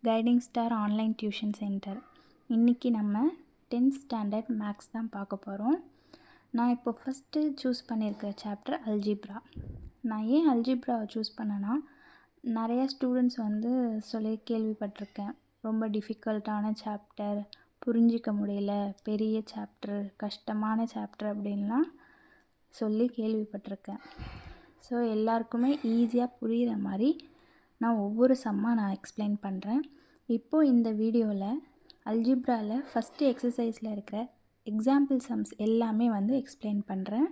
Guiding star online tuition centre. இன்றைக்கி நம்ம 10th standard maths தான் பார்க்க போகிறோம். நான் இப்போ ஃபஸ்ட்டு சூஸ் பண்ணியிருக்கிற சாப்டர் அல்ஜிப்ரா. நான் ஏன் அல்ஜிப்ராவை சூஸ் பண்ணேன்னா, நிறையா ஸ்டூடெண்ட்ஸ் சொல்லி கேள்விப்பட்டிருக்கேன். ரொம்ப டிஃபிகல்ட்டான சாப்டர், புரிஞ்சிக்க முடியல, பெரிய சாப்டர், கஷ்டமான சாப்டர் அப்படின்லாம் சொல்லி கேள்விப்பட்டிருக்கேன். ஸோ எல்லாருக்குமே ஈஸியாக புரிகிற மாதிரி நான் ஒவ்வொரு சம்மாக எக்ஸ்பிளைன் பண்ணுறேன். இப்போது இந்த வீடியோவில் அல்ஜிப்ராவில் ஃபஸ்ட்டு எக்ஸசைஸில் இருக்கிற எக்ஸாம்பிள் சம்ஸ் எல்லாமே எக்ஸ்பிளைன் பண்ணுறேன்.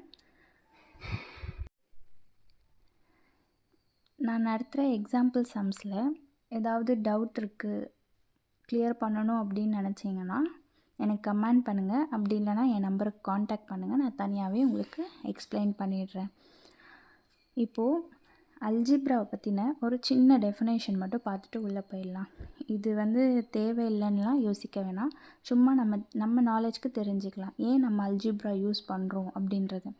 நான் நடத்துகிற எக்ஸாம்பிள் சம்ஸில் ஏதாவது டவுட் இருக்குது, கிளியர் பண்ணணும் அப்படின்னு நினச்சிங்கன்னா எனக்கு கமெண்ட் பண்ணுங்கள். அப்படி இல்லைனா என் நம்பருக்கு காண்டாக்ட் பண்ணுங்கள், நான் தனியாகவே உங்களுக்கு எக்ஸ்பிளைன் பண்ணிடுறேன். இப்போது அல்ஜிப்ராவை பற்றின ஒரு சின்ன டெஃபினேஷன் மட்டும் பார்த்துட்டு உள்ளே போயிடலாம். இது தேவையில்லைன்னுலாம் யோசிக்க வேணாம், சும்மா நம்ம நாலேஜ்க்கு தெரிஞ்சுக்கலாம் ஏன் நம்ம அல்ஜிப்ரா யூஸ் பண்ணுறோம் அப்படின்றது.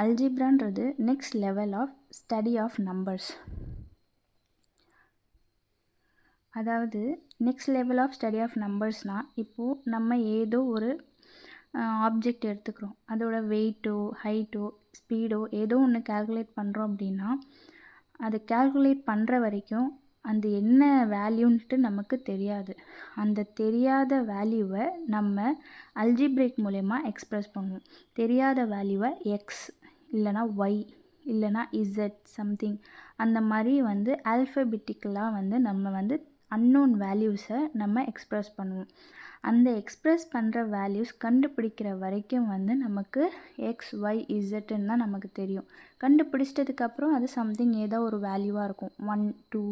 அல்ஜிப்ரான்றது next level of study of numbers. அதாவது next level of study of நம்பர்ஸ்னால், இப்போது நம்ம ஏதோ ஒரு ஆப்ஜெக்ட் எடுத்துக்கிறோம், அதோட வெயிட்டோ ஹைட்டோ ஸ்பீடோ ஏதோ ஒன்று கால்குலேட் பண்ணுறோம் அப்படின்னா, அதை கால்குலேட் பண்ணுற வரைக்கும் அந்த என்ன வேல்யூன்ட்டு நமக்கு தெரியாது. அந்த தெரியாத வேல்யூவை நம்ம அல்ஜிப்ரேக் மூலயமா எக்ஸ்ப்ரெஸ் பண்ணுவோம். தெரியாத வேல்யூவை எக்ஸ் இல்லைனா ஒய் இல்லைனா இசட் சம்திங் அந்த மாதிரி ஆல்ஃபபெட்டிக்கலாக நம்ம அன்னோன் வேல்யூஸை நம்ம எக்ஸ்ப்ரெஸ் பண்ணுவோம். அந்த எக்ஸ்ப்ரெஸ் பண்ணுற வேல்யூஸ் கண்டுபிடிக்கிற வரைக்கும் நமக்கு எக்ஸ் ஒய் இசட்டுன்னு தான் நமக்கு தெரியும். கண்டுபிடிச்சிட்டதுக்கப்புறம் அது சம்திங் ஏதோ ஒரு வேல்யூவாக இருக்கும், 1 2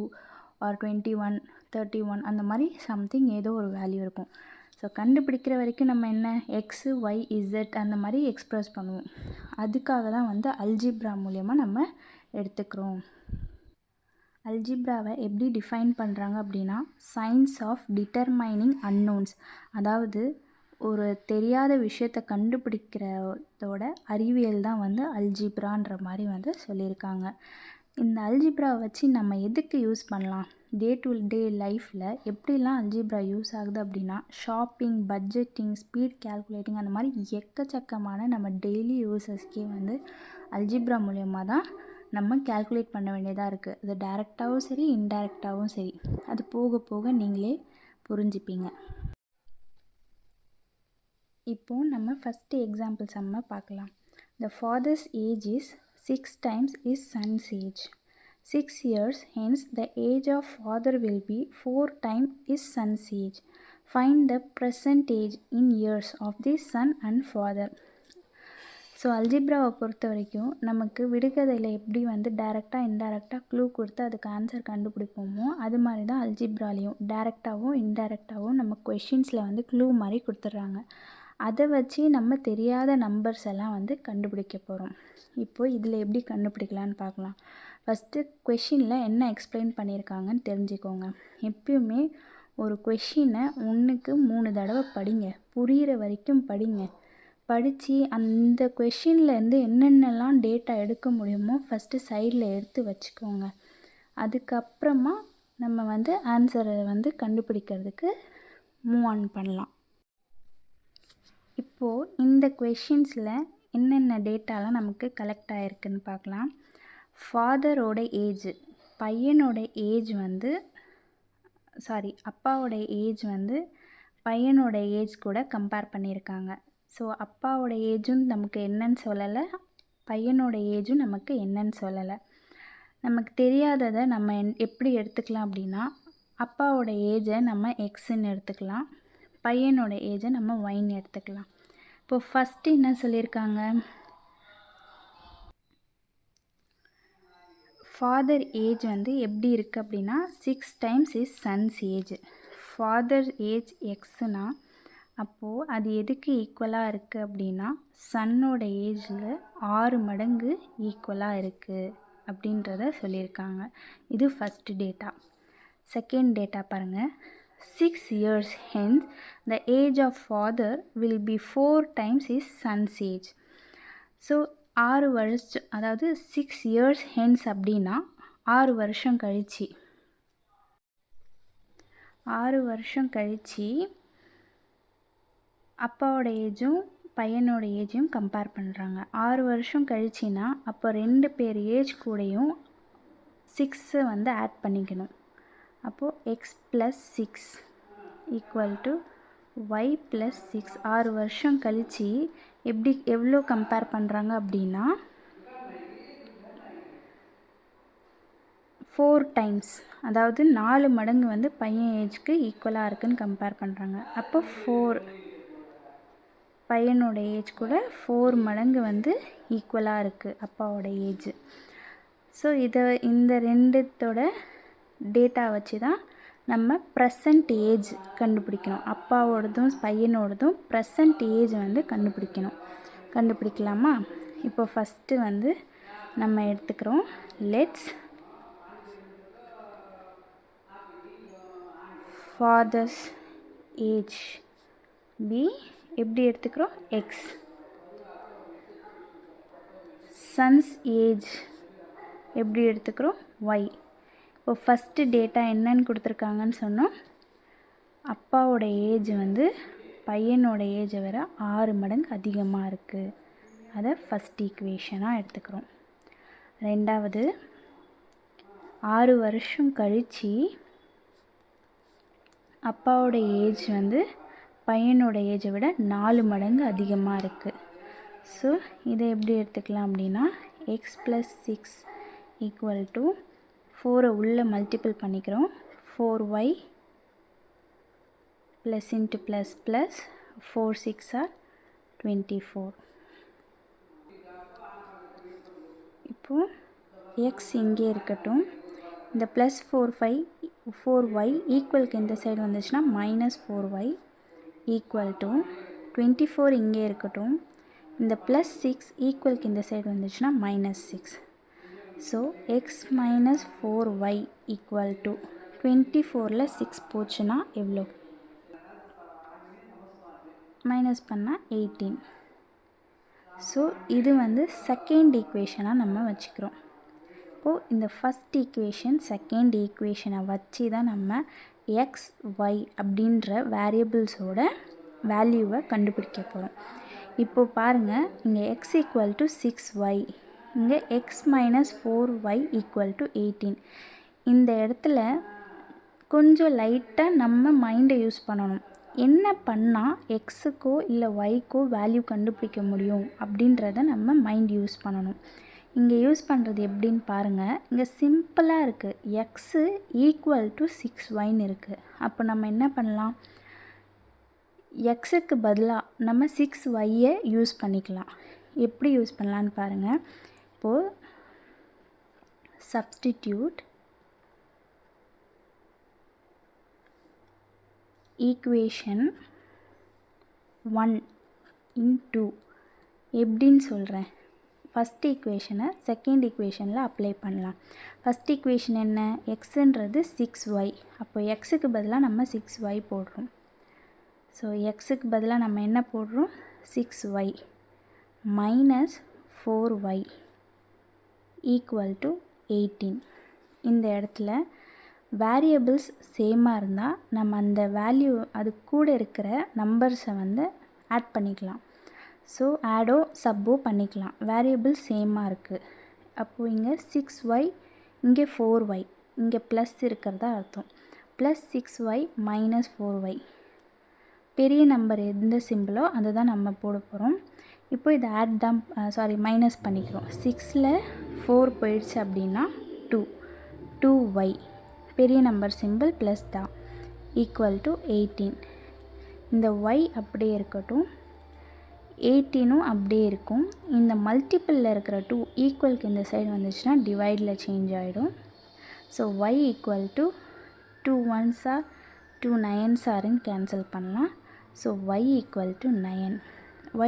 ஆர் 21 31 அந்த மாதிரி சம்திங் ஏதோ ஒரு வேல்யூ இருக்கும். ஸோ கண்டுபிடிக்கிற வரைக்கும் நம்ம என்ன எக்ஸு ஒய் இசட் அந்த மாதிரி எக்ஸ்ப்ரெஸ் பண்ணுவோம். அதுக்காக தான் அல்ஜிப்ரா மூலயமா நம்ம எடுத்துக்கிறோம். அல்ஜிப்ராவை எப்படி டிஃபைன் பண்ணுறாங்க அப்படின்னா, சயின்ஸ் ஆஃப் டிட்டர்மைனிங் அன்னோன்ஸ். அதாவது ஒரு தெரியாத விஷயத்தை கண்டுபிடிக்கிறதோட அறிவியல் தான் அல்ஜிப்ரான்ற மாதிரி சொல்லியிருக்காங்க. இந்த அல்ஜிப்ராவை வச்சு நம்ம எதுக்கு யூஸ் பண்ணலாம், டே டு டே லைஃப்பில் எப்படிலாம் அல்ஜிப்ரா யூஸ் ஆகுது அப்படின்னா, ஷாப்பிங், பட்ஜெட்டிங், ஸ்பீட் கால்குலேட்டிங் அந்த மாதிரி எக்கச்சக்கமான நம்ம டெய்லி யூசஸ்க்கே அல்ஜிப்ரா மூலயமா தான் நம்ம கால்குலேட் பண்ண வேண்டியதாக இருக்குது. அது டைரெக்டாகவும் சரி இன்டைரக்டாகவும் சரி, அது போக போக நீங்களே புரிஞ்சுப்பீங்க. இப்போது நம்ம ஃபஸ்ட்டு எக்ஸாம்பிள் சம்மை பார்க்கலாம். The father's age is 6 times his son's age. 6 years hence the age of father will be 4 times his son's age. Find the present age in years of the son and father. So அல்ஜிப்ராவை பொறுத்த வரைக்கும் நமக்கு விடுகதையில் எப்படி டைரெக்டாக இன்டைரக்டாக clue கொடுத்து அதுக்கு answer கண்டுபிடிப்போமோ, அது மாதிரி தான் அல்ஜிப்ராலையும் டைரெக்டாகவும் இன்டைரக்டாகவும் நம்ம கொஷின்ஸில் க்ளூ மாதிரி கொடுத்துட்றாங்க. அதை வச்சு நம்ம தெரியாத நம்பர்ஸ் எல்லாம் கண்டுபிடிக்க போகிறோம். இப்போது இதில் எப்படி கண்டுபிடிக்கலான்னு பார்க்கலாம். ஃபஸ்ட்டு கொஷினில் என்ன எக்ஸ்பிளைன் பண்ணியிருக்காங்கன்னு தெரிஞ்சுக்கோங்க. எப்பயுமே ஒரு கொஷினை 1க்கு 3 தடவை படிங்க, புரிகிற வரைக்கும் படிங்க. படித்து அந்த கொஷின்லேருந்து என்னென்னலாம் டேட்டா எடுக்க முடியுமோ ஃபஸ்ட்டு சைடில் எடுத்து வச்சுக்கோங்க. அதுக்கப்புறமா நம்ம ஆன்சரை கண்டுபிடிக்கிறதுக்கு மூவ் ஆன் பண்ணலாம். இப்போது இந்த கொஷின்ஸில் என்னென்ன டேட்டாலாம் நமக்கு கலெக்ட் ஆகிருக்குன்னு பார்க்கலாம். ஃபாதரோட ஏஜ், பையனோட ஏஜ் அப்பாவோட ஏஜ் பையனோட ஏஜ் கூட கம்பேர் பண்ணியிருக்காங்க. ஸோ அப்பாவோட ஏஜும் நமக்கு என்னன்னு சொல்லலை, பையனோட ஏஜும் நமக்கு என்னன்னு சொல்லலை. நமக்கு தெரியாததை நம்ம எப்படி எடுத்துக்கலாம் அப்படின்னா, அப்பாவோட ஏஜை நம்ம எக்ஸுன்னு எடுத்துக்கலாம், பையனோட ஏஜை நம்ம ஒய்ன்னு எடுத்துக்கலாம். இப்போது ஃபஸ்ட்டு என்ன சொல்லியிருக்காங்க, ஃபாதர் ஏஜ் எப்படி இருக்குது அப்படின்னா 6 times is son's age. Father age எக்ஸுனா அப்போது அது எதுக்கு ஈக்குவலாக இருக்குது அப்படின்னா, சன்னோட ஏஜில் 6 மடங்கு ஈக்குவலாக இருக்குது அப்படின்றத சொல்லியிருக்காங்க. இது ஃபஸ்ட்டு டேட்டா. செகண்ட் டேட்டா பாருங்கள். 6 years hence the age of father will be 4 times his son's age. So 6 வருஷம், அதாவது 6 years hence அப்படின்னா 6 வருஷம் கழிச்சு. 6 வருஷம் கழித்து அப்பாவோட ஏஜும் பையனோட ஏஜையும் கம்பேர் பண்ணுறாங்க. 6 வருஷம் கழிச்சின்னா அப்போ 2 பேர் ஏஜ் கூடயும் 6 வந்து ஆட் பண்ணிக்கணும். அப்போது x plus 6 equal to y plus 6. 6 வருஷம் கழித்து எவ்வளோ கம்பேர் பண்ணுறாங்க அப்படின்னா 4 டைம்ஸ், அதாவது 4 மடங்கு வந்து பையன் ஏஜ்க்கு ஈக்குவலாக இருக்குதுன்னு கம்பேர் பண்ணுறாங்க. அப்போ 4 பையனோட ஏஜ் கூட 4 மடங்கு வந்து ஈக்குவலாக இருக்குது அப்பாவோட ஏஜ். ஸோ இந்த ரெண்டுத்தோட டேட்டா வச்சு தான் நம்ம ப்ரெசண்ட் ஏஜ் கண்டுபிடிக்கணும். அப்பாவோடதும் பையனோடதும் ப்ரெசண்ட் ஏஜ் வந்து கண்டுபிடிக்கலாமா? இப்போ ஃபஸ்ட்டு வந்து நம்ம எடுத்துக்கிறோம். லெட்ஸ் ஃபாதர்ஸ் ஏஜ் பி எப்படி எடுத்துக்கிறோம்? எக்ஸ். சன்ஸ் ஏஜ் எப்படி எடுத்துக்கிறோம்? ஒய். இப்போ ஃபஸ்ட்டு டேட்டா என்னன்னு கொடுத்துருக்காங்கன்னு சொன்னோம். அப்பாவோட ஏஜ் வந்து பையனோட ஏஜை விட 6 மடங்கு அதிகமாக இருக்குது. அதை ஃபஸ்ட் ஈக்குவேஷனாக எடுத்துக்கிறோம். ரெண்டாவது 6 வருஷம் கழித்து அப்பாவோட ஏஜ் வந்து பையனோட ஏஜை விட 4 மடங்கு அதிகமாக இருக்குது. ஸோ இதை எப்படி எடுத்துக்கலாம் அப்படின்னா எக்ஸ் ப்ளஸ் 6 ஈக்குவல் டு 4 உள்ளே மல்டிபிள் பண்ணிக்கிறோம். 4y plus into plus plus 4 6 are 24. இப்போது எக்ஸ் இங்கே இருக்கட்டும். இந்த ப்ளஸ் 4y ஈக்குவலுக்கு இந்த சைடு வந்துச்சுன்னா மைனஸ் 4y ஈக்குவல் டு 24 இங்கே இருக்கட்டும். இந்த ப்ளஸ் 6 ஈக்குவலுக்கு இந்த சைடு வந்துச்சுன்னா minus 6. So x minus 4y equal to 24ல் 6 போச்சுன்னா எவ்வளோ? மைனஸ் பண்ணால் 18. ஸோ இது வந்து செகண்ட் ஈக்குவேஷனாக நம்ம வச்சுக்கிறோம். இப்போது இந்த ஃபஸ்ட் ஈக்குவேஷன் செகண்ட் ஈக்குவேஷனை வச்சு தான் நம்ம எக்ஸ் ஒய் அப்படின்ற வேரியபிள்ஸோட வேல்யூவை கண்டுபிடிக்க போகிறோம். இப்போது பாருங்கள், இங்கே எக்ஸ் ஈக்குவல் டு 6y, இங்கே X minus 4y equal to 18. இந்த இடத்துல கொஞ்சம் லைட்டாக நம்ம மைண்டை யூஸ் பண்ணணும். என்ன பண்ணால் எக்ஸுக்கோ இல்லை ஒய்க்கோ வேல்யூ கண்டுபிடிக்க முடியும் அப்படின்றத நம்ம மைண்ட் யூஸ் பண்ணணும். இங்கே யூஸ் பண்ணுறது எப்படின்னு பாருங்கள். இங்கே சிம்பிளாக இருக்குது. எக்ஸு ஈக்குவல் டு 6yன்னு இருக்குது. அப்போ நம்ம என்ன பண்ணலாம்? எக்ஸுக்கு பதிலாக நம்ம 6yயை யூஸ் பண்ணிக்கலாம். எப்படி யூஸ் பண்ணலான்னு பாருங்கள். இப்போது சப்ஸ்டிடியூட் ஈக்குவேஷன் 1 இன் 2 எப்படின்னு சொல்கிறேன். ஃபஸ்ட் ஈக்குவேஷனை செகண்ட் ஈக்குவேஷனில் அப்ளை பண்ணலாம். ஃபஸ்ட் ஈக்குவேஷன் என்ன? எக்ஸுன்றது 6y. அப்போ எக்ஸுக்கு பதிலாக நம்ம 6y போடுறோம். ஸோ எக்ஸுக்கு பதிலாக நம்ம என்ன போடுறோம்? 6y minus 4y equal to 18. இந்த இடத்துல வேரியபிள்ஸ் சேமாக இருந்தால் நம்ம அந்த வேல்யூ அது கூட இருக்கிற நம்பர்ஸை வந்து ஆட் பண்ணிக்கலாம். ஸோ ஆடோ சப்போ பண்ணிக்கலாம். வேரியபிள் சேமாக இருக்குது. அப்போது இங்கே 6y, இங்கே 4y, இங்கே ப்ளஸ் இருக்கிறதா அர்த்தம். Plus 6y minus 4y. பெரிய நம்பர் எந்த சிம்பிளோ அதை தான் நம்ம போட போகிறோம். இப்போ இதை மைனஸ் பண்ணிக்கிறோம். 6ல் 4 போயிடுச்சு அப்படின்னா 2y பெரிய நம்பர் சிம்பிள் ப்ளஸ் தான் ஈக்குவல் டு 18. இந்த y அப்படியே இருக்கட்டும், 18ம் அப்படியே இருக்கும். இந்த மல்டிப்பிளில் இருக்கிற 2 ஈக்குவலுக்கு இந்த சைடு வந்துச்சுன்னா டிவைடில் சேஞ்ச் ஆகிடும். So y equal to 2 1s are 2 9s ஆர்ன்னு கேன்சல் பண்ணலாம். So y equal to 9.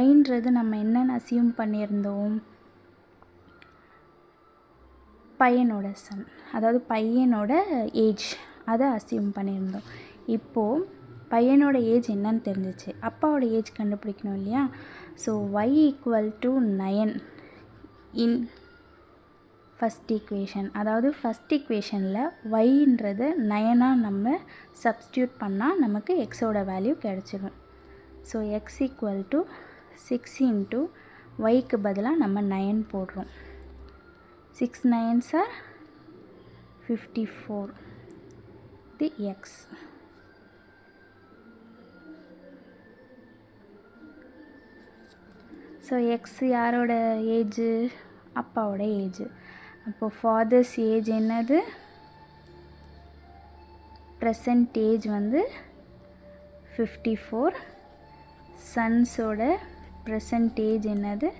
yன்றது நம்ம என்னென்னு அசியூம் பண்ணியிருந்தோம்? பையனோட சன், அதாவது பையனோட ஏஜ், அதை அசியூம் பண்ணியிருந்தோம். இப்போது பையனோட ஏஜ் என்னன்னு தெரிஞ்சிச்சு. அப்பாவோட ஏஜ் கண்டுபிடிக்கணும் இல்லையா? So y equal to 9 in first equation. அதாவது ஃபஸ்ட் ஈக்குவேஷனில் ஒய்ன்றது 9 நம்ம சப்ஸ்டியூட் பண்ணால் நமக்கு எக்ஸோட வேல்யூ கிடச்சிடும். So x equal to 6 into ஒய்க்கு பதிலாக நம்ம 9 போடுறோம். 6 9s are 54 the x. So x யாரோட ஏஜு? அப்பாவோட ஏஜ். அப்போது ஃபாதர்ஸ் ஏஜ் என்னது? ப்ரெசன்ட் ஏஜ் வந்து 54. சன்ஸோட ப்ரெசன்ட் ஏஜ் என்னது?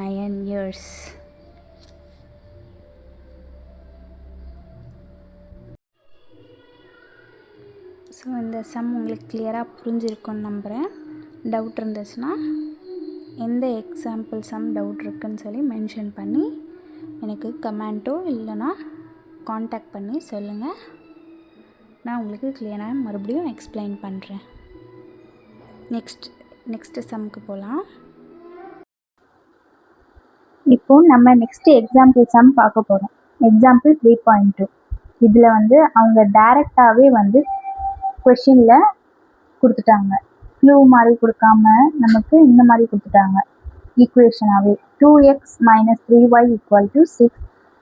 9 years. ஸோ இந்த சம் உங்களுக்கு கிளியராக புரிஞ்சிருக்குன்னு நம்புகிறேன். டவுட் இருந்துச்சுன்னா எந்த எக்ஸாம்பிள் சம் டவுட் இருக்குன்னு சொல்லி மென்ஷன் பண்ணி எனக்கு கமெண்ட்டோ இல்லைனா காண்டாக்ட் பண்ணி சொல்லுங்கள். நான் உங்களுக்கு கிளியராக மறுபடியும் எக்ஸ்பிளைன் பண்ணுறேன். நெக்ஸ்ட்டு சம்முக்கு போகலாம். இப்போது நம்ம நெக்ஸ்ட்டு எக்ஸாம்பிள் சம் பார்க்க போகிறோம். எக்ஸாம்பிள் 3.2. இதில் வந்து அவங்க டைரெக்டாகவே வந்து கொஷினில் கொடுத்துட்டாங்க. க்ளூ மாதிரி கொடுக்காம நமக்கு இந்த மாதிரி கொடுத்துட்டாங்க. ஈக்குவேஷனாகவே 2x - 3y = 6,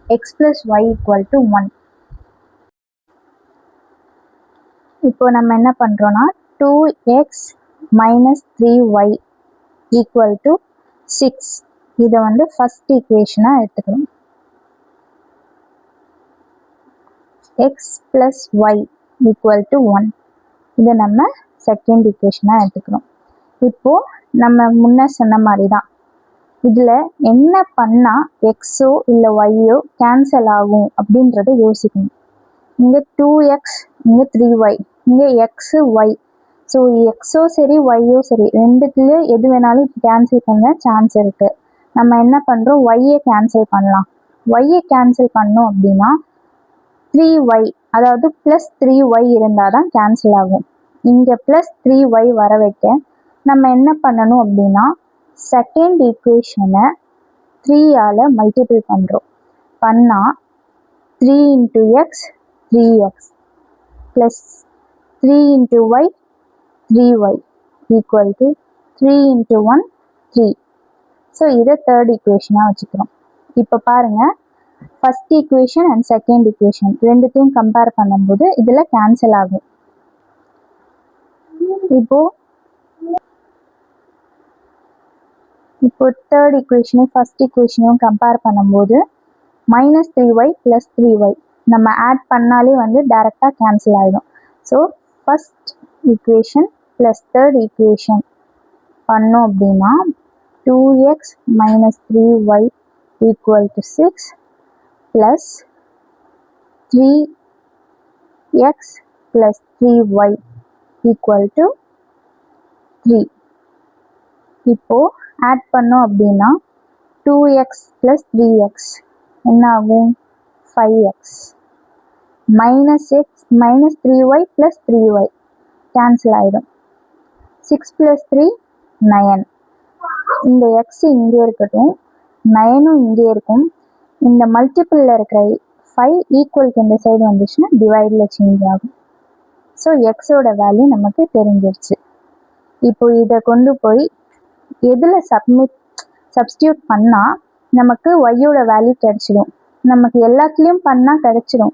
x + y = 1. இப்போ நம்ம என்ன பண்ணுறோன்னா 2x - 3y = 6 இதை வந்து ஃபஸ்ட் ஈக்குவேஷனாக எடுத்துக்கிறோம். x + y = 1 இதை நம்ம செகண்ட் ஈக்குவேஷனாக எடுத்துக்கிறோம். இப்போது நம்ம முன்ன சொன்ன மாதிரி தான் இதில் என்ன பண்ணால் எக்ஸோ இல்லை ஒய்யோ கேன்சல் ஆகும் அப்படின்றத யோசிக்கணும். இங்கே 2x, இங்கே 3y, இங்கே எக்ஸு ஒய். ஸோ எக்ஸோ சரி ஒய்யோ சரி ரெண்டுத்துலேயும் எது வேணாலும் கேன்சல் பண்ண சான்ஸ் இருக்குது. நம்ம என்ன பண்ணுறோம்? ஒய்யை கேன்சல் பண்ணலாம். ஒய்யை கேன்சல் பண்ணோம் அப்படின்னா 3y, அதாவது +3y இருந்தால் தான் கேன்சல் ஆகும். இங்கே +3y வர வைக்க நம்ம என்ன பண்ணணும் அப்படின்னா செகண்ட் ஈக்குவேஷனை 3ஆல் மல்டிபிள் பண்ணுறோம். பண்ணால் 3 × x 3x + 3 × y 3y = 3 × 1 3. So இதை தேர்ட் ஈக்குவேஷனாக வச்சுக்கிறோம். இப்போ பாருங்கள், first equation and second equation ரெண்டுத்தையும் கம்பேர் பண்ணும்போது இதில் கேன்சல் ஆகும். இப்போ தேர்ட் ஈக்குவேஷனும் ஃபஸ்ட் ஈக்குவேஷனையும் கம்பேர் பண்ணும்போது -3y + 3y நம்ம ஆட் பண்ணாலே வந்து டைரெக்டாக கேன்சல் ஆகிடும். So first equation plus third equation பண்ணோம் அப்படின்னா 2x - 3y = 6 + 3x + 3y = 3. இப்போது ஆட் பண்ணோம் அப்படின்னா 2x + 3x என்ன ஆகும்? 5x -3y + 3y கேன்சல் ஆகிடும். 6 + 3 9. இந்த எக்ஸ் இங்கே இருக்கட்டும், 9ம் இங்கே இருக்கும். இந்த மல்டிப்பிளில் இருக்கிற 5 ஈக்குவலுக்கு இந்த சைடு வந்துச்சுன்னா டிவைடில் சேஞ்ச் ஆகும். ஸோ எக்ஸோட வேல்யூ நமக்கு தெரிஞ்சிருச்சு. இப்போ இதை கொண்டு போய் எதில் சப்ஸ்டியூட் பண்ணால் நமக்கு ஒய்யோட வேல்யூ கிடச்சிடும். நமக்கு எல்லாத்துலேயும் பண்ணால் கிடச்சிடும்.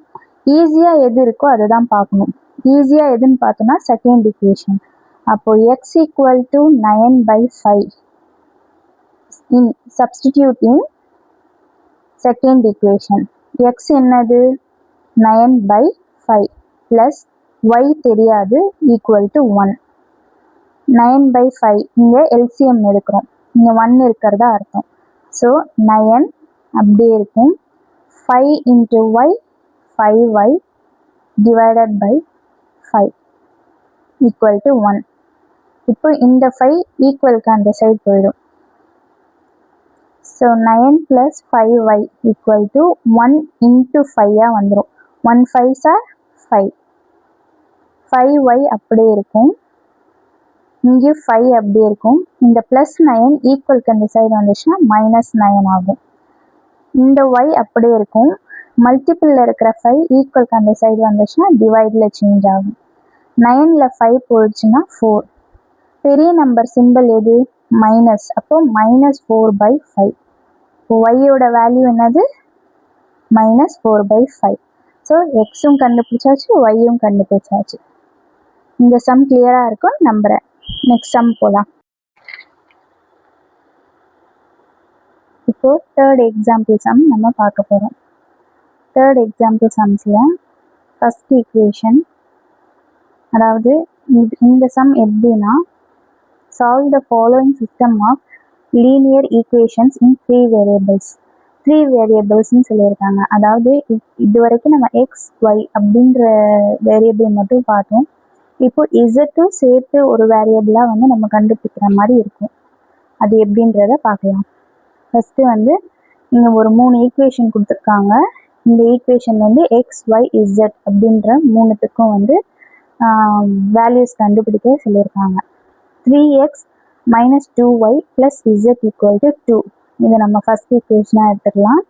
ஈஸியாக எது இருக்கோ அதை தான் பார்க்கணும். ஈஸியாக எதுன்னு பார்த்தோன்னா செகண்ட் ஈக்குவேஷன். அப்போது x = 9/5 இன் சப்ஸ்டிடியூட்டிங் செகண்ட் ஈக்குவேஷன். எக்ஸ் என்னது? 9/5 ப்ளஸ் ஒய் தெரியாது = 1. 9/5 இங்கே எல்சிஎம் எடுக்கிறோம். இங்கே 1 இருக்கிறதா அர்த்தம். ஸோ 9 அப்படியே இருக்கும். 5 × y 5y / 5 = 1. இப்போ இந்த 5 ஈக்குவலுக்கு அந்த சைடு போயிடும். ஸோ 9 + 5y = 1 × 5 வந்துடும். 1 5s are 5. 5y அப்படியே இருக்கும். இங்கே 5 அப்படியே இருக்கும். இந்த +9 ஈக்குவலுக்கு அந்த சைடு வந்துச்சுன்னா -9 ஆகும். இந்த y அப்படியே இருக்கும். மல்டிபிளில் இருக்கிற 5 ஈக்குவலுக்கு அந்த சைடு வந்துச்சுன்னா டிவைடில் சேஞ்ச் ஆகும். 9ல் 5 போயிடுச்சுன்னா 4. பெரிய நம்பர் சிம்பிள் எது? மைனஸ். அப்போ -4/5. ஒய்யோட வேல்யூ என்னது? -4/5. ஸோ எக்ஸும் கண்டுபிடிச்சாச்சு, ஒய்யும் கண்டுபிடிச்சாச்சு. இந்த சம் கிளியராக இருக்கும் நம்புகிறேன். நெக்ஸ்ட் சம் போகலாம். இப்போ தேர்ட் எக்ஸாம்பிள் சம் நம்ம பார்க்க போகிறோம். தேர்ட் எக்ஸாம்பிள் சம்ஸில் ஃபஸ்ட் ஈக்குவேஷன், அதாவது இந்த சம் எப்படின்னா, solve the following system of linear equations in 3 variables. 3 வேரியபிள்ஸ்ன்னு சொல்லியிருக்காங்க. அதாவது இது வரைக்கும் நம்ம எக்ஸ் ஒய் அப்படின்ற வேரியபிள் மட்டும் பார்த்தோம். இப்போ இசட்டும் சேர்த்து ஒரு வேரியபிளாக வந்து நம்ம கண்டுபிடிக்கிற மாதிரி இருக்கும். அது எப்படின்றத பார்க்கலாம். ஃபஸ்ட்டு வந்து இங்கே ஒரு 3 ஈக்குவேஷன் கொடுத்துருக்காங்க. இந்த ஈக்குவேஷன் வந்து எக்ஸ் ஒய் இசட் அப்படின்ற 3த்துக்கும் வந்து வேல்யூஸ் கண்டுபிடிக்க சொல்லியிருக்காங்க. 3x - 2y + z = 2. இதை நம்ம ஃபஸ்ட் ஈக்குவேஷனாக எடுத்துக்கலாம்.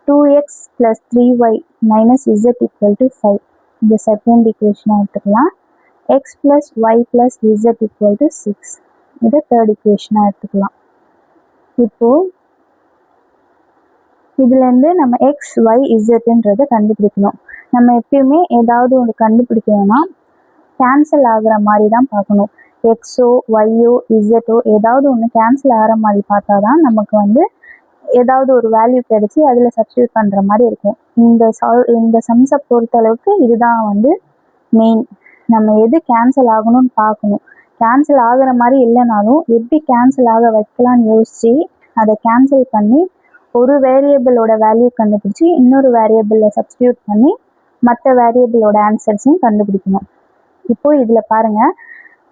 2x + 3y - z = 5. இது செகண்ட் ஈக்குவேஷனாக எடுத்துக்கலாம். x + y + z = 6. இதை தேர்ட் ஈக்குவேஷனாக எடுத்துக்கலாம். இப்போது இதுலேருந்து நம்ம எக்ஸ் ஒய் இசட்ன்றதை கண்டுபிடிக்கணும். நம்ம எப்பயுமே ஏதாவது ஒன்று கண்டுபிடிக்கணும்னா கேன்சல் ஆகுற மாதிரி தான் பார்க்கணும். எக்ஸோ ஒய்யோ இசட்டோ ஏதாவது ஒன்று கேன்சல் ஆகிற மாதிரி பார்த்தா தான் நமக்கு வந்து ஏதாவது ஒரு வேல்யூ கிடைச்சி அதில் சப்ஸ்டியூட் பண்ணுற மாதிரி இருக்கும். இந்த சம்ஸை பொறுத்தளவுக்கு இதுதான் வந்து மெயின். நம்ம எது கேன்சல் ஆகணும்னு பார்க்கணும். கேன்சல் ஆகிற மாதிரி இல்லைனாலும் எப்படி கேன்சல் ஆக வைக்கலான்னு யோசித்து அதை கேன்சல் பண்ணி ஒரு வேரியபிளோட வேல்யூ கண்டுபிடிச்சி இன்னொரு வேரியபிளில் சப்ஸ்டியூட் பண்ணி மற்ற வேரியபிளோட ஆன்சர்ஸையும் கண்டுபிடிக்கணும். இப்போது இதில் பாருங்கள்,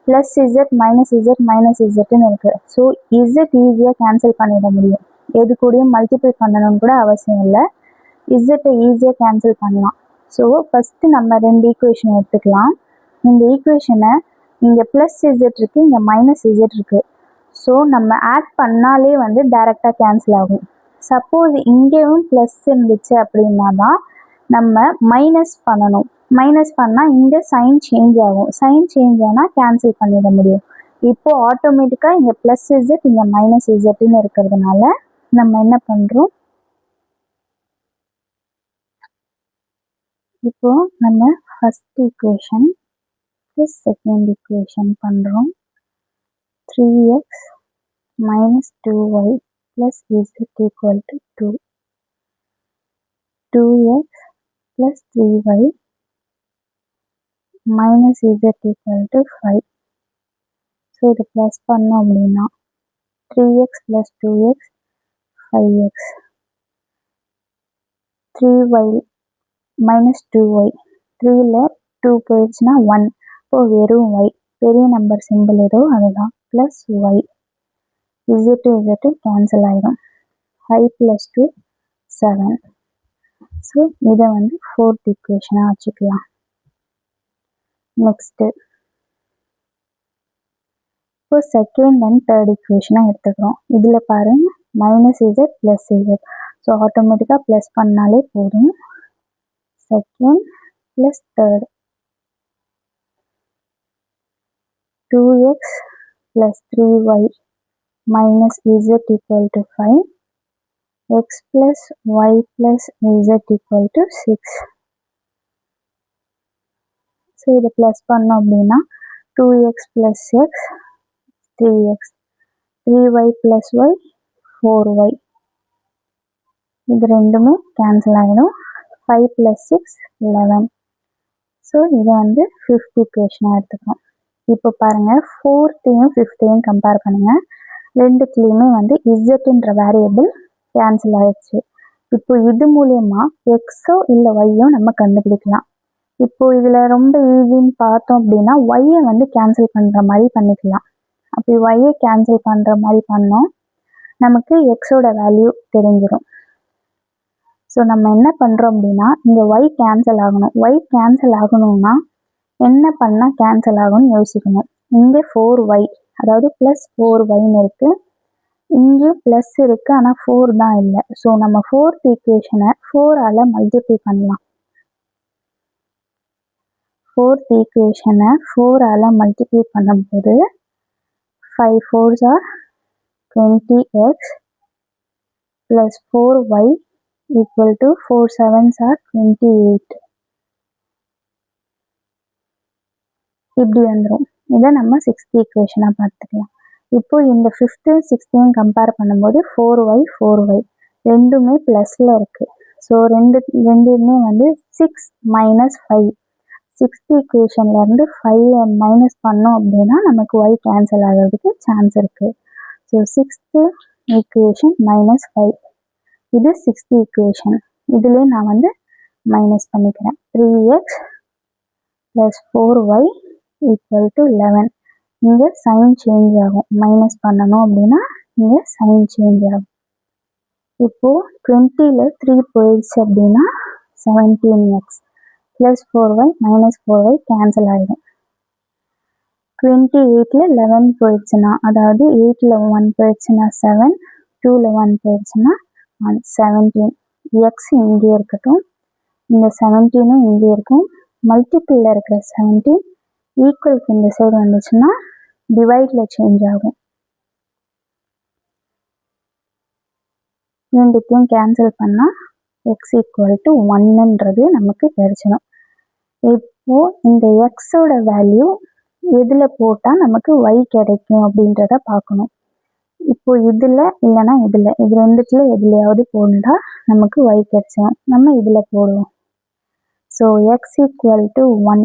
+z -z -zன்னு இருக்குது. ஸோ இசட் ஈஸியாக கேன்சல் பண்ணிட முடியும். எது கூடயும் மல்டிபிள் பண்ணணும்னு கூட அவசியம் இல்லை. இசட்டை ஈஸியாக கேன்சல் பண்ணலாம். ஸோ ஃபஸ்ட்டு நம்ம 2 ஈக்குவேஷன் எடுத்துக்கலாம். இந்த ஈக்குவேஷனை இங்கே +z இருக்குது, இங்கே -z இருக்குது. ஸோ நம்ம ஆட் பண்ணாலே வந்து டைரெக்டாக கேன்சல் ஆகும். சப்போஸ் இங்கேயும் ப்ளஸ் இருந்துச்சு அப்படின்னா தான் நம்ம மைனஸ் பண்ணணும். மைனஸ் பண்ணால் இங்கே சைன் சேஞ்ச் ஆகும். சைன் சேஞ்ச் ஆனால் கேன்சல் பண்ணிட முடியும். இப்போது ஆட்டோமேட்டிக்காக இங்கே +z இங்கே -zன்னு இருக்கிறதுனால நம்ம என்ன பண்ணுறோம், இப்போது நம்ம first equation plus second equation பண்ணுறோம். 3x - 2y + z = 2. 2x + 3y - z = 5. So இது ப்ளஸ் பண்ணோம் அப்படின்னா 3x + 2x 5x, 3y - 2y, 3ல் 2 போயிடுச்சுன்னா 1. இப்போது வெறும் y, பெரிய நம்பர் சிம்பிள் ஏதோ அதுதான், ப்ளஸ் y, z கேன்சல் ஆகிடும். 5 + 2 7. ஸோ இதை வந்து ஃபோர்த் ஈக்குவேஷனாக வச்சுக்கலாம். நெக்ஸ்ட்டு இப்போ செகண்ட் அண்ட் தேர்ட் ஈக்குவேஷனாக எடுத்துக்கிறோம். இதில் பாருங்கள், -z + z. ஸோ ஆட்டோமேட்டிக்காக ப்ளஸ் பண்ணாலே போதும். Second plus third, 2x + 3y - z = 5. x + y + z = 6. So இதை ப்ளஸ் பண்ணோம் அப்படின்னா 2x + x 3x, 3y + y 4y. இது ரெண்டுமே கேன்சல் ஆகிடும். 5 + 6 11. ஸோ இதை வந்து ஃபிஃப்த் ஈக்குவேஷனாக எடுத்துக்கிறோம். இப்போ பாருங்கள், ஃபோர்த்தையும் ஃபிஃப்த்தையும் கம்பேர் பண்ணுங்கள். ரெண்டுத்துலேயுமே வந்து இசட்டுன்ற வேரியபிள் கேன்சல் ஆகிடுச்சு. இப்போ இது மூலயமா எக்ஸோ இல்லை ஒய்யோ நம்ம கண்டுபிடிக்கலாம். இப்போது இதில் ரொம்ப ஈஸின்னு பார்த்தோம் அப்படின்னா ஒய்யை வந்து கேன்சல் பண்ணுற மாதிரி பண்ணிக்கலாம். அப்படி ஒய்யை கேன்சல் பண்ணுற மாதிரி பண்ணோம், நமக்கு எக்ஸோட வேல்யூ தெரிஞ்சிடும். ஸோ நம்ம என்ன பண்ணுறோம் அப்படின்னா, இங்கே ஒய் கேன்சல் ஆகணும். ஒய் கேன்சல் ஆகணும்னா என்ன பண்ணால் கேன்சல் ஆகும்னு யோசிக்கணும். இங்கே 4y, அதாவது +4yன்னு இருக்குது. இங்கேயும் ப்ளஸ் இருக்குது, ஆனால் 4 தான் இல்லை. ஸோ நம்ம 4th ஈக்குவேஷனை 4ஆல் மல்டிப்ளை பண்ணலாம். 4th ஈக்குவேஷனை 4ஆல் மல்டிப்ளை பண்ணும்போது 5 4s are 20x plus 4y equal to 4 7s are 28. இப்படி வந்துடும். இதை நம்ம 6th ஈக்குவேஷனாக பார்த்துக்கலாம். இப்போ இந்த 5th 6th கம்பேர் பண்ணும்போது 4y ரெண்டுமே ப்ளஸில் இருக்குது. ஸோ ரெண்டுமே வந்து 6 minus 5. 6th ஈக்குவேஷன்லேருந்து 5 மைனஸ் பண்ணோம் அப்படின்னா நமக்கு y கேன்சல் ஆகிறதுக்கு சான்ஸ் இருக்குது. So 6th equation -5. இது 6th ஈக்குவேஷன். இதுலேயே நான் வந்து மைனஸ் பண்ணிக்கிறேன். 3x + 4y = 11. இங்கே சைன் சேஞ்ச் ஆகும். மைனஸ் பண்ணணும் அப்படின்னா இங்கே சைன் சேஞ்ச் ஆகும். இப்போது 20ல் 3 போயிடுச்சு அப்படின்னா 17x + 4y - 4y கேன்சல் ஆகிடும். 28ல் 11 போயிடுச்சுன்னா, அதாவது 8ல் 1 போயிடுச்சுன்னா 7, 2ல் 1 போயிடுச்சுன்னா 1, 17. எக்ஸ் இங்கே இருக்கட்டும், இந்த 17ம் இங்கே இருக்கும். மல்டிப்பிளில் இருக்கிற 17 ஈக்குவலுக்கு இந்த சைடு வந்துச்சுன்னா டிவைடில் சேஞ்ச் ஆகும். ரெண்டுத்தையும் கேன்சல் பண்ணால் எக்ஸ் = 1ன்றது நமக்கு கிடைச்சிடும். இப்போது இந்த எக்ஸோட வேல்யூ எதில் போட்டால் நமக்கு y கிடைக்கும் அப்படின்றத பார்க்கணும். இப்போ இதில் இல்லைன்னா இதில், இது ரெண்டுத்தில் எதுலையாவது போட்டால் நமக்கு y கிடைச்சிடும். நம்ம இதில் போடுவோம். ஸோ x = 1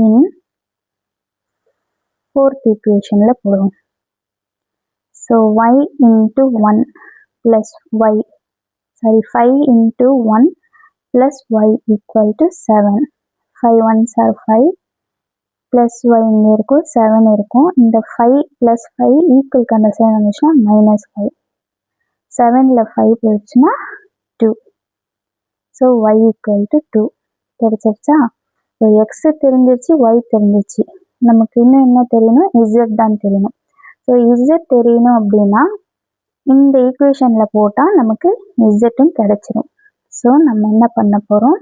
இன் 4th ஈக்குவேஷனில் போடுவோம். So y × 1 + y, 5 × 1 + y = 7. 5 1s are 5 + y இங்கே இருக்கும், 7 இருக்கும். இந்த 5 + 5 ஈக்குவலுக்கு அந்த சைடு வந்துச்சுன்னா -5. 7ல் 5 போயிடுச்சுன்னா 2. So y = 2 கிடைச்சிருச்சா? ஸோ எக்ஸ் தெரிஞ்சிருச்சு, y தெரிஞ்சிருச்சு. நமக்கு இன்னும் என்ன தெரியணும்? z தான் தெரியணும். ஸோ z தெரியணும் அப்படின்னா இந்த ஈக்குவேஷனில் போட்டால் நமக்கு z கிடைச்சிடும். ஸோ நம்ம என்ன பண்ண போகிறோம்?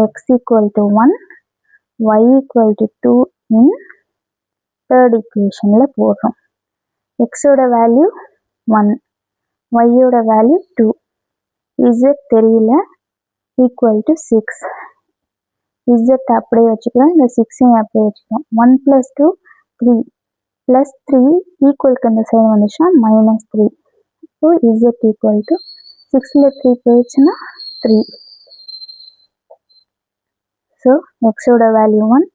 x = 1, y = 2 இன் 3rd ஈக்குவேஷனில் போடுறோம். எக்ஸோட வேல்யூ 1, ஒய்யோட வேல்யூ 2, z தெரியல, = 6. z அப்படியே வச்சுக்கலாம், இந்த 6ஐயும் அப்படியே வச்சுக்கலாம். 1 + 2 3 + 3 ஈக்குவலுக்கு அந்த சைடு வந்துச்சுன்னா -3. ஸோ z = 6ல் 3 போயிடுச்சுன்னா 3. ஸோ எக்ஸோட வேல்யூ 1,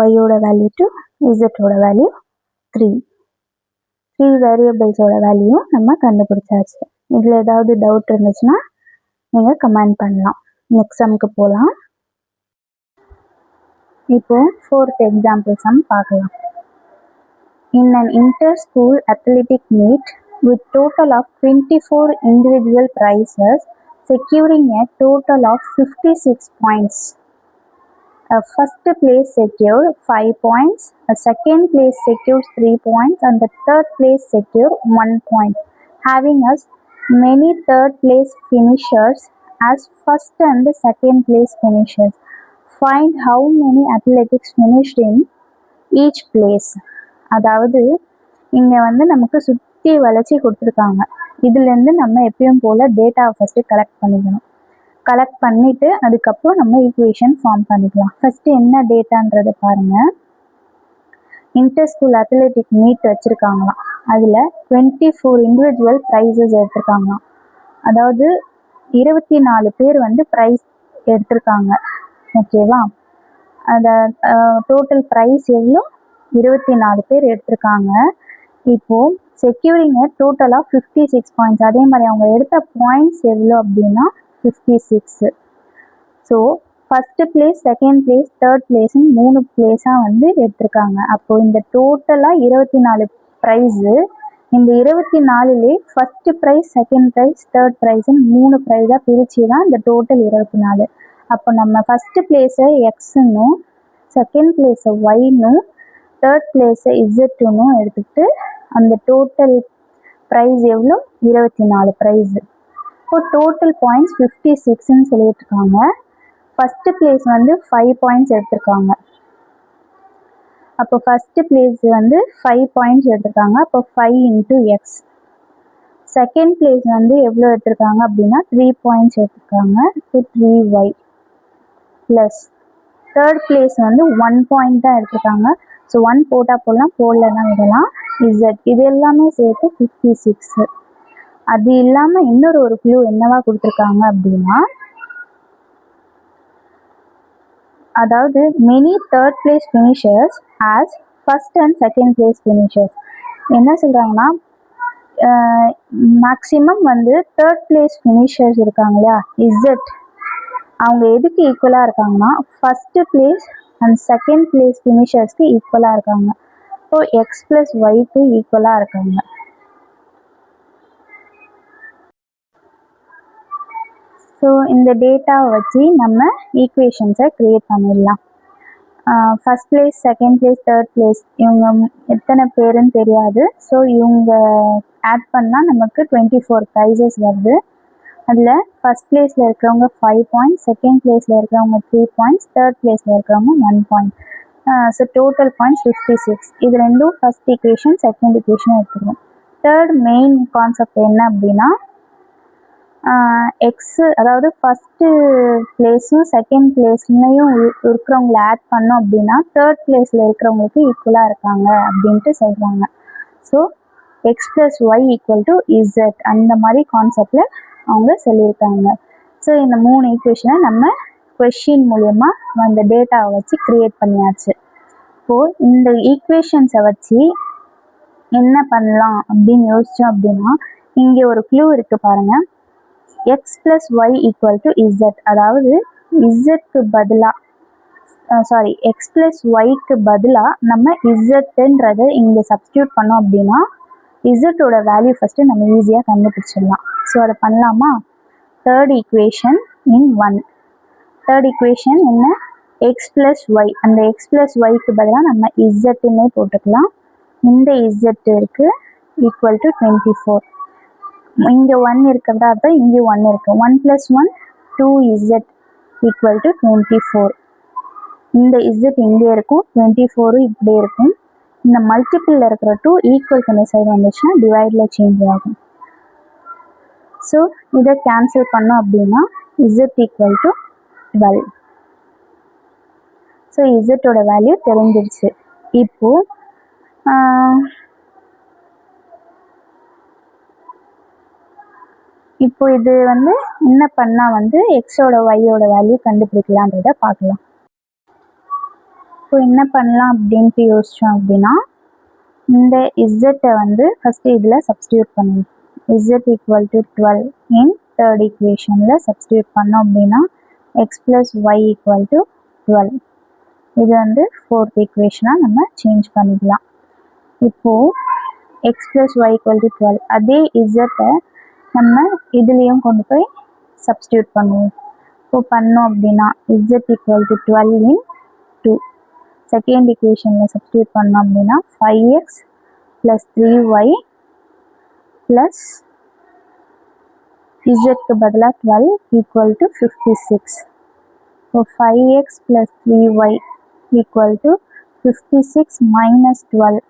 ஒய்யோட வேல்யூ 2, z-ஓட வேல்யூ 3. 3 வேரியபிள்ஸோட வேல்யூ நம்ம கண்டுபிடிச்சாச்சு. இதில் ஏதாவது டவுட் இருந்துச்சுன்னா நீங்கள் கமெண்ட் பண்ணலாம். நெக்ஸ்ட் சம்க்கு போகலாம். இப்போ 4th எக்ஸாம்பிள் சம் பார்க்கலாம். In an inter-school athletic meet with total of 24 individual prizes, securing a total of 56 points. A first place secured 5 points, a second place secures 3 points, and the third place secured 1 point. Having as many third place finishers as first and second place finishers, find how many athletics finished in each place. அதாவது இங்கே வந்து நமக்கு சுற்றி வளைச்சி கொடுத்துருக்காங்க. இதுலேருந்து நம்ம எப்பயும் போல் டேட்டாவை ஃபஸ்ட்டு கலெக்ட் பண்ணிக்கணும். கலெக்ட் பண்ணிவிட்டு அதுக்கப்புறம் நம்ம ஈக்குவேஷன் ஃபார்ம் பண்ணிக்கலாம். ஃபஸ்ட்டு என்ன டேட்டான்றதை பாருங்கள். இன்டர் ஸ்கூல் அத்லெட்டிக் மீட் வச்சுருக்காங்களாம். அதில் 24 இண்டிவிஜுவல் ப்ரைஸஸ் எடுத்திருக்காங்களாம். அதாவது 24 பேர் வந்து ப்ரைஸ் எடுத்திருக்காங்க. ஓகேவா? அதை டோட்டல் ப்ரைஸ் எவ்வளோ? 24 பேர் எடுத்திருக்காங்க. இப்போது செக்யூரிங் டோட்டல் ஆஃப் 56 பாயிண்ட்ஸ். அதே மாதிரி அவங்க எடுத்த பாயிண்ட்ஸ் எவ்வளோ அப்படின்னா 56. So first place, second place, third பிளேஸ்ன்னு 3 பிளேஸாக வந்து எடுத்திருக்காங்க. அப்போது இந்த டோட்டலாக 24 ப்ரைஸு. இந்த 24லே first prize, second prize, third ப்ரைஸ்ன்னு 3 ப்ரைஸாக பிரித்து தான் இந்த டோட்டல் 24. அப்போ நம்ம ஃபஸ்ட்டு பிளேஸை எக்ஸுன்னும், செகண்ட் பிளேஸை ஒய்னும், தேர்ட் பிளேஸை இசட்டுன்னும் எடுத்துக்கிட்டு அந்த டோட்டல் ப்ரைஸ் எவ்வளோ 24 ப்ரைஸு. இப்போ டோட்டல் பாயிண்ட்ஸ் 56ன்னு சொல்லிட்டு இருக்காங்க. ஃபஸ்ட்டு பிளேஸ் வந்து 5 பாயிண்ட்ஸ் எடுத்திருக்காங்க. அப்போ ஃபஸ்ட்டு பிளேஸ் வந்து 5 பாயிண்ட்ஸ் எடுத்திருக்காங்க. அப்போ 5 இன்ட்டு எக்ஸ். செகண்ட் பிளேஸ் வந்து எவ்வளோ எடுத்திருக்காங்க அப்படின்னா 3 பாயிண்ட்ஸ் எடுத்திருக்காங்க. இப்போ 3y ப்ளஸ் தேர்ட் பிளேஸ் வந்து 1 பாயிண்ட் தான் எடுத்திருக்காங்க. ஸோ 1 போட்டால் போடலாம், போடலன்னா விடலாம். இசட் இது எல்லாமே சேர்த்து 56. அது இல்லாமல் இன்னொரு ஒரு க்ளூ என்னவா கொடுத்துருக்காங்க அப்படின்னா, அதாவது many third place finishers as first and second place finishers. என்ன சொல்கிறாங்கன்னா, மேக்ஸிமம் வந்து தேர்ட் பிளேஸ் ஃபினிஷர்ஸ் இருக்காங்க இல்லையா, இசட், அவங்க எதுக்கு ஈக்குவலாக இருக்காங்கன்னா first place and second place ஃபினிஷர்ஸ்க்கு ஈக்குவலாக இருக்காங்க. ஸோ எக்ஸ் ப்ளஸ் ஒய்க்கு ஈக்குவலாக இருக்காங்க. ஸோ இந்த டேட்டாவை வச்சு நம்ம ஈக்குவேஷன்ஸை க்ரியேட் பண்ணிடலாம். First place, second place, third place இவங்க எத்தனை பேருன்னு தெரியாது. ஸோ இவங்க ஆட் பண்ணால் நமக்கு 24 ப்ரைஸஸ் வருது. அதில் ஃபஸ்ட் பிளேஸில் இருக்கிறவங்க 5 பாயிண்ட்ஸ், செகண்ட் பிளேஸில் இருக்கிறவங்க 3 பாயிண்ட்ஸ், தேர்ட் பிளேஸில் இருக்கிறவங்க 1 பாயிண்ட். So total points 56. இது ரெண்டும் ஃபஸ்ட் ஈக்குவேஷன், செகண்ட் ஈக்குவேஷன் எடுத்துக்கணும். தேர்ட் மெயின் கான்செப்ட் என்ன அப்படின்னா, எக்ஸு, அதாவது ஃபஸ்ட்டு பிளேஸும் செகண்ட் பிளேஸ்லையும் இருக்கிறவங்கள ஆட் பண்ணோம் அப்படின்னா தேர்ட் பிளேஸில் இருக்கிறவங்களுக்கு ஈக்குவலாக இருக்காங்க அப்படின்ட்டு சொல்கிறாங்க. So x plus y equal to z, அந்த மாதிரி கான்செப்டில் அவங்க சொல்லியிருக்காங்க. ஸோ இந்த 3 ஈக்குவேஷனை நம்ம கொஷின் மூலயமா அந்த டேட்டாவை வச்சு க்ரியேட் பண்ணியாச்சு. இப்போது இந்த ஈக்குவேஷன்ஸை வச்சு என்ன பண்ணலாம் அப்படின்னு யோசித்தோம் அப்படின்னா, இங்கே ஒரு க்ளூ இருக்குது பாருங்கள். X plus y equal to z, அதாவது இசட்க்கு பதிலாக எக்ஸ் ப்ளஸ் ஒய்க்கு பதிலாக நம்ம இசட்டுன்றதை இங்கே சப்ஸ்டியூட் பண்ணோம் அப்படின்னா இசட்டோட வேல்யூ ஃபஸ்ட்டு நம்ம ஈஸியாக கண்டுபிடிச்சிடலாம். ஸோ அதை பண்ணலாமா? Third equation in 1. Third equation என்ன? X plus y. அந்த எக்ஸ் ப்ளஸ் ஒய்க்கு பதிலாக நம்ம இசட்டுன்னே போட்டுக்கலாம். இந்த இசட் இருக்குது ஈக்குவல் டு 24. இங்கே 1 இருக்கிறதா இருந்தால் இங்கே 1 இருக்குது. 1 + 1 2z ஈக்குவல் டு 24. இந்த இசட் இங்கே இருக்கும், 24 இப்படியே இருக்கும். இந்த மல்டிபிளில் இருக்கிற 2 ஈக்குவல் பண்ண சைடு வந்துச்சுன்னா டிவைடில் சேஞ்ச் ஆகும். ஸோ இதை கேன்சல் பண்ணோம் அப்படின்னா இசட் ஈக்குவல் டு 12. ஸோ இசட்டோட வேல்யூ தெரிஞ்சிருச்சு. இப்போ இது வந்து என்ன பண்ணால் வந்து எக்ஸோட ஒய்யோட வேல்யூ கண்டுபிடிக்கலான்றத பார்க்கலாம். இப்போ என்ன பண்ணலாம் அப்படின்ட்டு யோசித்தோம் அப்படின்னா, இந்த இசட்டை வந்து ஃபஸ்ட்டு இதில் சப்ஸ்டியூட் பண்ணணும். Z equal to 12 in third ஈக்குவேஷனில் சப்ஸ்டியூட் பண்ணோம் அப்படின்னா x plus y equal to 12. இது வந்து ஃபோர்த் ஈக்குவேஷனாக நம்ம சேஞ்ச் பண்ணிக்கலாம். இப்போது x plus y equal to 12, அதே இசட்டை நம்ம இதுலேயும் கொண்டு போய் சப்ஸ்டியூட் பண்ணுவோம். இப்போ பண்ணோம் அப்படின்னா z equal to 12 in 2. Second ஈக்குவேஷனில் சப்ஸ்டியூட் பண்ணோம் அப்படின்னா 5x ப்ளஸ் 3y ப்ளஸ் இசட்க்கு பதிலாக 12 equal to 56. So 5x plus 3y equal to 56 minus 12.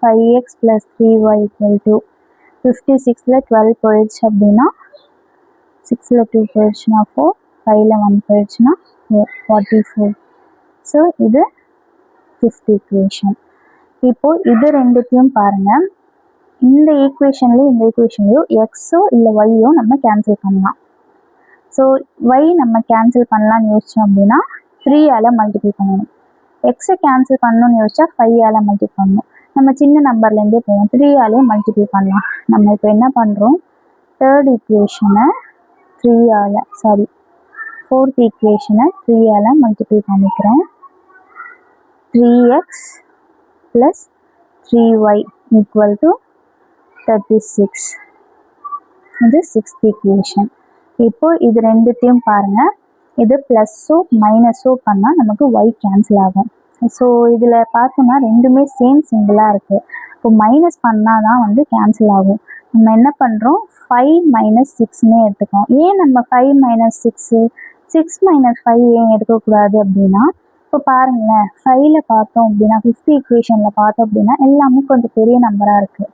5x plus 3y equal to 56ல் 12 போயிடுச்சு அப்படின்னா 6ல் 2 போயிடுச்சுன்னா 4, 5ல் 1 போயிடுச்சுன்னா 44. ஸோ இது ஃபிஃப்த் ஈக்குவேஷன். இப்போது இது ரெண்டுத்தையும் பாருங்கள். இந்த ஈக்குவேஷன்லேயும் இந்த ஈக்குவேஷன்லேயும் எக்ஸோ இல்லை ஒய்யோ நம்ம கேன்சல் பண்ணலாம். ஸோ ஒய் நம்ம கேன்சல் பண்ணலான்னு யோசித்தோம் அப்படின்னா 3ஆல் மல்டிபிள் பண்ணணும். எக்ஸை கேன்சல் பண்ணணும்னு யோசிச்சா 5ஆல் மல்டிபிள் பண்ணணும். நம்ம சின்ன நம்பர்லேருந்தே போவோம், 3ஆலே மல்டிபிள் பண்ணலாம். நம்ம இப்போ என்ன பண்ணுறோம், தேர்ட் ஈக்குவேஷனை 3ஆல் ஃபோர்த் ஈக்குவேஷனை 3ஆல் மல்டிபிள் பண்ணிக்கிறோம். 3x plus 3y equal to 36. இது சிக்ஸ்த் ஈக்குவேஷன். இப்போ இது ரெண்டுத்தையும் பாருங்கள், இது ப்ளஸ்ஸோ மைனஸோ பண்ணால் நமக்கு ஒய் கேன்சல் ஆகும். ஸோ இதில் பார்த்தோம்னா ரெண்டுமே சேம் சிம்பிளாக இருக்குது. இப்போ மைனஸ் பண்ணால் தான் வந்து கேன்சல் ஆகும். நம்ம என்ன பண்ணுறோம், 5 மைனஸ் 6னே எடுத்துக்கோம். ஏன் நம்ம 5 மைனஸ் 6 6 மைனஸ் 5 ஏன் எடுக்கக்கூடாது அப்படின்னா, இப்போ பாருங்களேன் 5ல் பார்த்தோம் அப்படின்னா 5th ஈக்குவேஷனில் பார்த்தோம் அப்படின்னா எல்லாமே கொஞ்சம் பெரிய நம்பராக இருக்குது.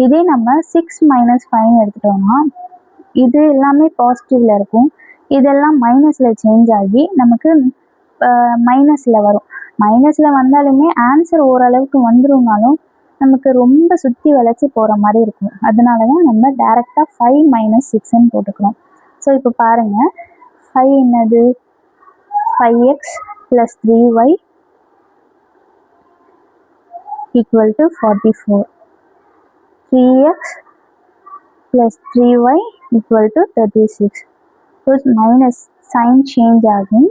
இதே நம்ம 6 மைனஸ் 5 எடுத்துட்டோம்னா இது எல்லாமே பாசிட்டிவில் இருக்கும், இதெல்லாம் மைனஸில் சேஞ்ச் ஆகி நமக்கு மைனஸில் வரும். மைனஸில் வந்தாலுமே ஆன்சர் ஓரளவுக்கு வந்துரும்னாலும் நமக்கு ரொம்ப சுற்றி வளைச்சி போகிற மாதிரி இருக்கும். அதனால தான் நம்ம டேரெக்டாக 5 மைனஸ் 6ன்னு போட்டுக்கிறோம். ஸோ இப்போ பாருங்கள் 5 என்னது 5x + 3y = 44. 3x + 3y = 36. So minus sign change ஆகும்,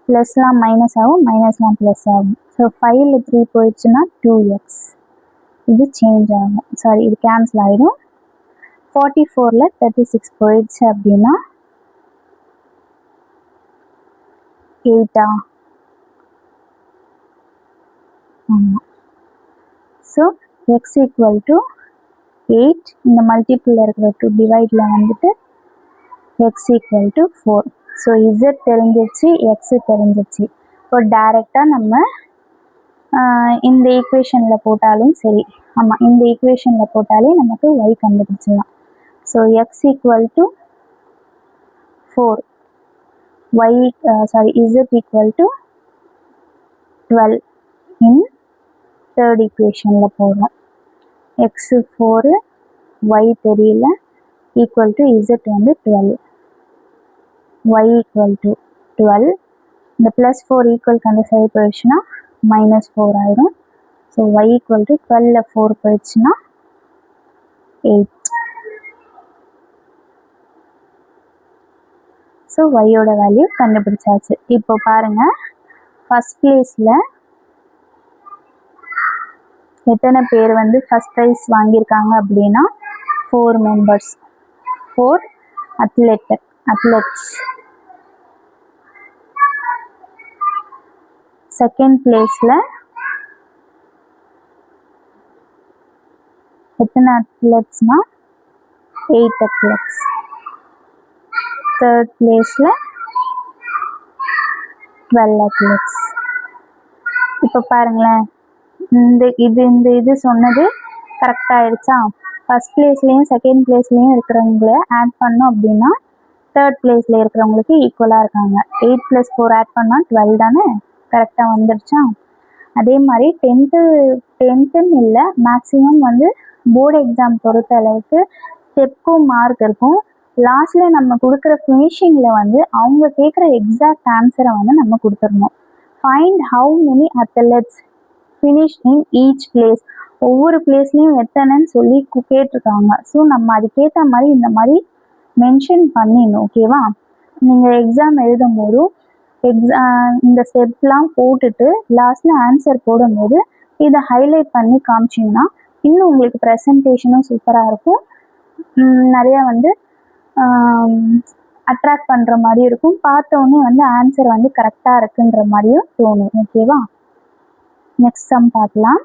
ப்ளஸ்லாம் மைனஸ் ஆகும், மைனஸ்லாம் ப்ளஸ் ஆகும். ஸோ 5ல் 3 போயிடுச்சுன்னா 2x, இது சேஞ்ச் ஆகும், சாரி இது கேன்சல் ஆகிடும். 44ல் 36 போயிடுச்சு அப்படின்னா 8 ஆமாம். ஸோ x = 8, இந்த மல்டிப்பிளில் இருக்கிற 2 டிவைடில் வந்துட்டு x = 4. ஸோ z தெரிஞ்சிருச்சு, x தெரிஞ்சிருச்சு. இப்போ டைரெக்டாக நம்ம இந்த ஈக்குவேஷனில் போட்டாலும் சரி, ஆமாம் இந்த ஈக்குவேஷனில் போட்டாலே நமக்கு y கண்டுபிடிச்சிடலாம். So x = 4, z = 12 in third ஈக்குவேஷனில் போடுறோம். x 4, y தெரியல, z வந்து 12, y = 12. இந்த ப்ளஸ் 4 ஈக்குவல் அந்த சைடு போயிடுச்சுன்னா -4 ஆயிடும். ஸோ y = 12ல் 4 போயிடுச்சுன்னா 8. ஸோ ஒய்யோட வேல்யூ கண்டுபிடிச்சாச்சு. இப்போ பாருங்கள் ஃபஸ்ட் பிளேஸில் எத்தனை பேர் வந்து ஃபஸ்ட் ப்ரைஸ் வாங்கியிருக்காங்க அப்படின்னா 4 மெம்பர்ஸ், 4 அத்லெட்ஸ். செகண்ட் பிளேஸில் எத்தனை அத்லெட்ஸ்னால் 8 அத்லெட்ஸ். தேர்ட் பிளேஸில் 12 அத்லெட்ஸ். இப்போ பாருங்களேன் இது சொன்னது கரெக்டாக ஆயிடுச்சா? ஃபஸ்ட் பிளேஸ்லேயும் செகண்ட் பிளேஸ்லேயும் இருக்கிறவங்கள ஆட் பண்ணோம் அப்படின்னா தேர்ட் பிளேஸில் இருக்கிறவங்களுக்கு ஈக்குவலாக இருக்காங்க. 8 + 4 ஆட் பண்ணால் 12 தானே, கரெக்டாக வந்துடுச்சா? அதே மாதிரி 10ன்னு இல்லை, மேக்ஸிமம் வந்து போர்டு எக்ஸாம் பொறுத்த அளவுக்கு ஸ்டெப்புக்கும் மார்க் இருக்கும். லாஸ்ட்டில் நம்ம கொடுக்குற ஃபினிஷிங்கில் வந்து அவங்க கேட்குற எக்ஸாக்ட் ஆன்சரை வந்து நம்ம கொடுத்துடணும். Find how many athletes finish in each place. ஒவ்வொரு பிளேஸ்லேயும் எத்தனைன்னு சொல்லி கேட்டிருக்காங்க. ஸோ நம்ம அதுக்கேற்ற மாதிரி இந்த மாதிரி மென்ஷன் பண்ணிடணும், ஓகேவா? நீங்கள் எக்ஸாம் எழுதும்போதும் இந்த ஸ்டெப்லாம் போட்டுட்டு லாஸ்ட்டில் ஆன்சர் போடும்போது இதை ஹைலைட் பண்ணி காமிச்சிங்கன்னா இன்னும் உங்களுக்கு ப்ரெசன்டேஷனும் சூப்பராக இருக்கும், நிறையா வந்து அட்ராக்ட் பண்ணுற மாதிரி இருக்கும், பார்த்தோன்னே வந்து ஆன்சர் வந்து கரெக்டாக இருக்குன்ற மாதிரியும் தோணும், ஓகேவா? நெக்ஸ்ட் சம் பார்க்கலாம்.